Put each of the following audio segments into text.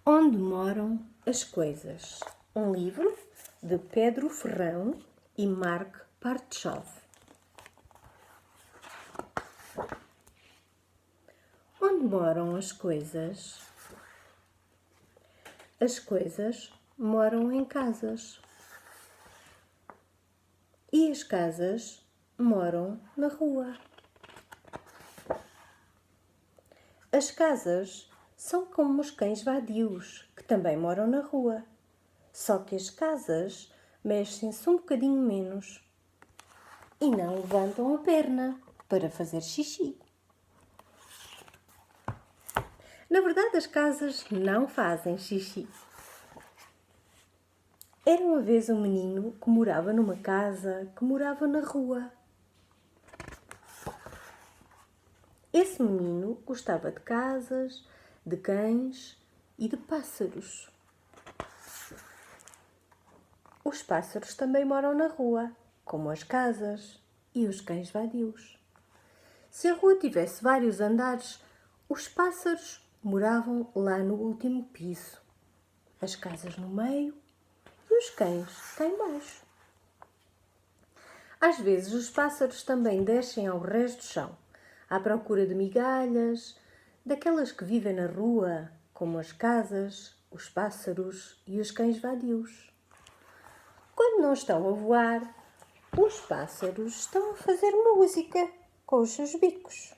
Onde moram as coisas? Um livro de Pedro Ferrão e Marc Partchov. Onde moram as coisas? As coisas moram em casas. E as casas moram na rua. As casas são como os cães vadios, que também moram na rua. Só que as casas mexem-se um bocadinho menos e não levantam a perna para fazer xixi. Na verdade, as casas não fazem xixi. Era uma vez um menino que morava numa casa que morava na rua. Esse menino gostava de casas, de cães e de pássaros. Os pássaros também moram na rua, como as casas e os cães vadios. Se a rua tivesse vários andares, os pássaros moravam lá no último piso, as casas no meio e os cães cá embaixo. Às vezes os pássaros também descem ao rés do chão, à procura de migalhas, daquelas que vivem na rua, como as casas, os pássaros e os cães vadios. Quando não estão a voar, os pássaros estão a fazer música com os seus bicos.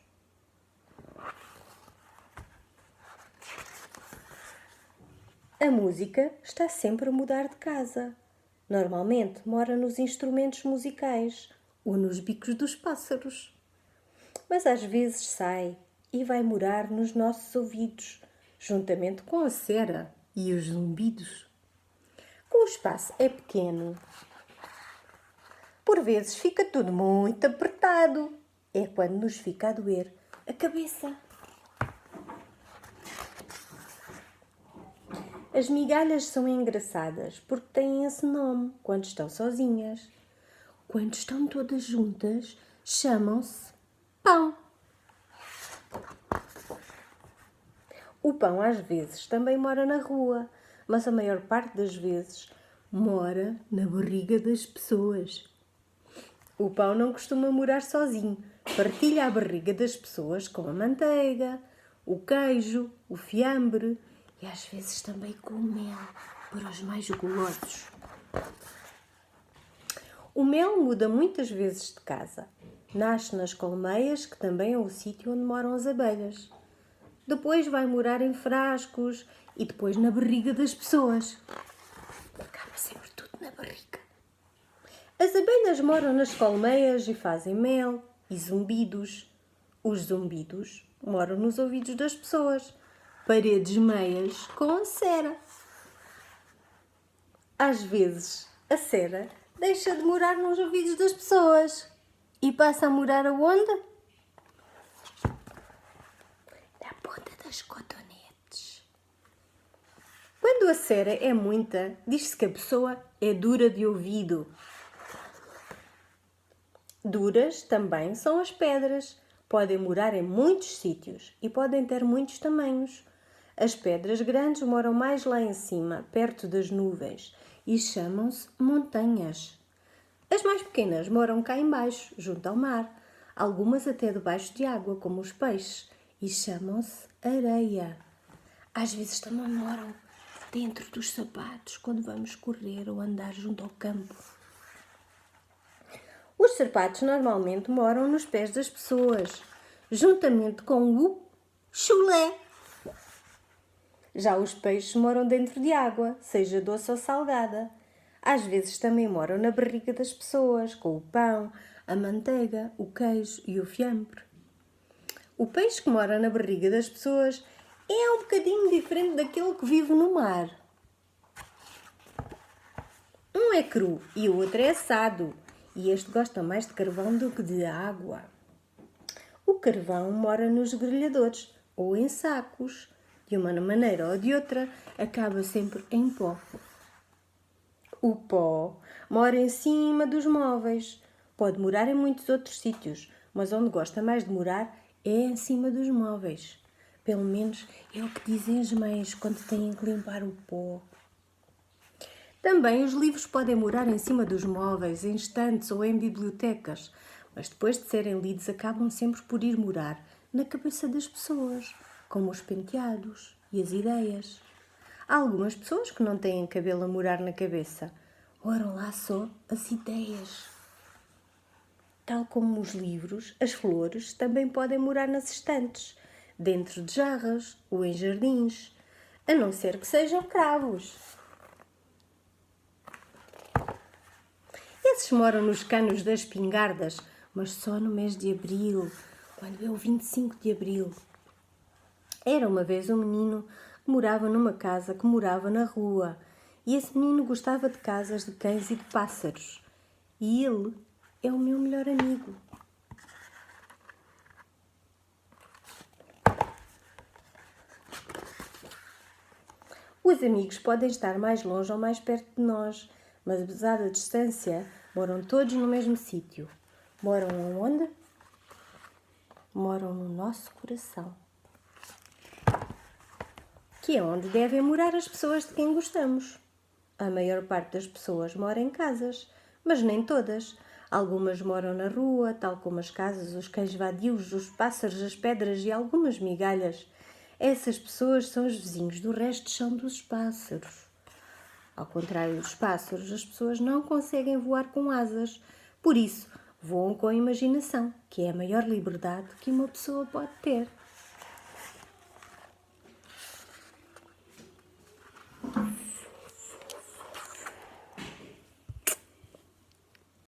A música está sempre a mudar de casa. Normalmente mora nos instrumentos musicais ou nos bicos dos pássaros. Mas às vezes sai e vai morar nos nossos ouvidos, juntamente com a cera e os zumbidos. Como o espaço é pequeno, por vezes fica tudo muito apertado. É quando nos fica a doer a cabeça. As migalhas são engraçadas porque têm esse nome quando estão sozinhas. Quando estão todas juntas, chamam-se pão. O pão às vezes também mora na rua, mas a maior parte das vezes mora na barriga das pessoas. O pão não costuma morar sozinho, partilha a barriga das pessoas com a manteiga, o queijo, o fiambre e às vezes também com o mel, para os mais gulosos. O mel muda muitas vezes de casa. Nasce nas colmeias, que também é o sítio onde moram as abelhas. Depois vai morar em frascos e depois na barriga das pessoas. Acaba sempre tudo na barriga. As abelhas moram nas colmeias e fazem mel e zumbidos. Os zumbidos moram nos ouvidos das pessoas. Paredes meias com a cera. Às vezes, a cera deixa de morar nos ouvidos das pessoas e passa a morar aonde? Na ponta das cotonetes. Quando a cera é muita, diz-se que a pessoa é dura de ouvido. Duras também são as pedras. Podem morar em muitos sítios e podem ter muitos tamanhos. As pedras grandes moram mais lá em cima, perto das nuvens, e chamam-se montanhas. As mais pequenas moram cá embaixo, junto ao mar, algumas até debaixo de água, como os peixes, e chamam-se areia. Às vezes também moram dentro dos sapatos, quando vamos correr ou andar junto ao campo. Os sapatos normalmente moram nos pés das pessoas, juntamente com o chulé. Já os peixes moram dentro de água, seja doce ou salgada. Às vezes também moram na barriga das pessoas, com o pão, a manteiga, o queijo e o fiambre. O peixe que mora na barriga das pessoas é um bocadinho diferente daquele que vive no mar. Um é cru e o outro é assado, e este gosta mais de carvão do que de água. O carvão mora nos grelhadores ou em sacos. De uma maneira ou de outra, acaba sempre em pó. O pó mora em cima dos móveis. Pode morar em muitos outros sítios, mas onde gosta mais de morar é em cima dos móveis. Pelo menos é o que dizem as mães quando têm que limpar o pó. Também os livros podem morar em cima dos móveis, em estantes ou em bibliotecas, mas depois de serem lidos acabam sempre por ir morar na cabeça das pessoas, como os penteados e as ideias. Há algumas pessoas que não têm cabelo a morar na cabeça, moram lá só as ideias. Tal como os livros, as flores também podem morar nas estantes, dentro de jarras ou em jardins, a não ser que sejam cravos. Esses moram nos canos das espingardas, mas só no mês de abril, quando é o 25 de abril. Era uma vez um menino que morava numa casa que morava na rua, e esse menino gostava de casas de cães e de pássaros. E ele é o meu melhor amigo. Os amigos podem estar mais longe ou mais perto de nós, mas apesar da distância, moram todos no mesmo sítio. Moram onde? Moram no nosso coração. Que é onde devem morar as pessoas de quem gostamos. A maior parte das pessoas mora em casas, mas nem todas. Algumas moram na rua, tal como as casas, os cães vadios, os pássaros, as pedras e algumas migalhas. Essas pessoas são os vizinhos, do resto são dos pássaros. Ao contrário dos pássaros, as pessoas não conseguem voar com asas. Por isso, voam com a imaginação, que é a maior liberdade que uma pessoa pode ter.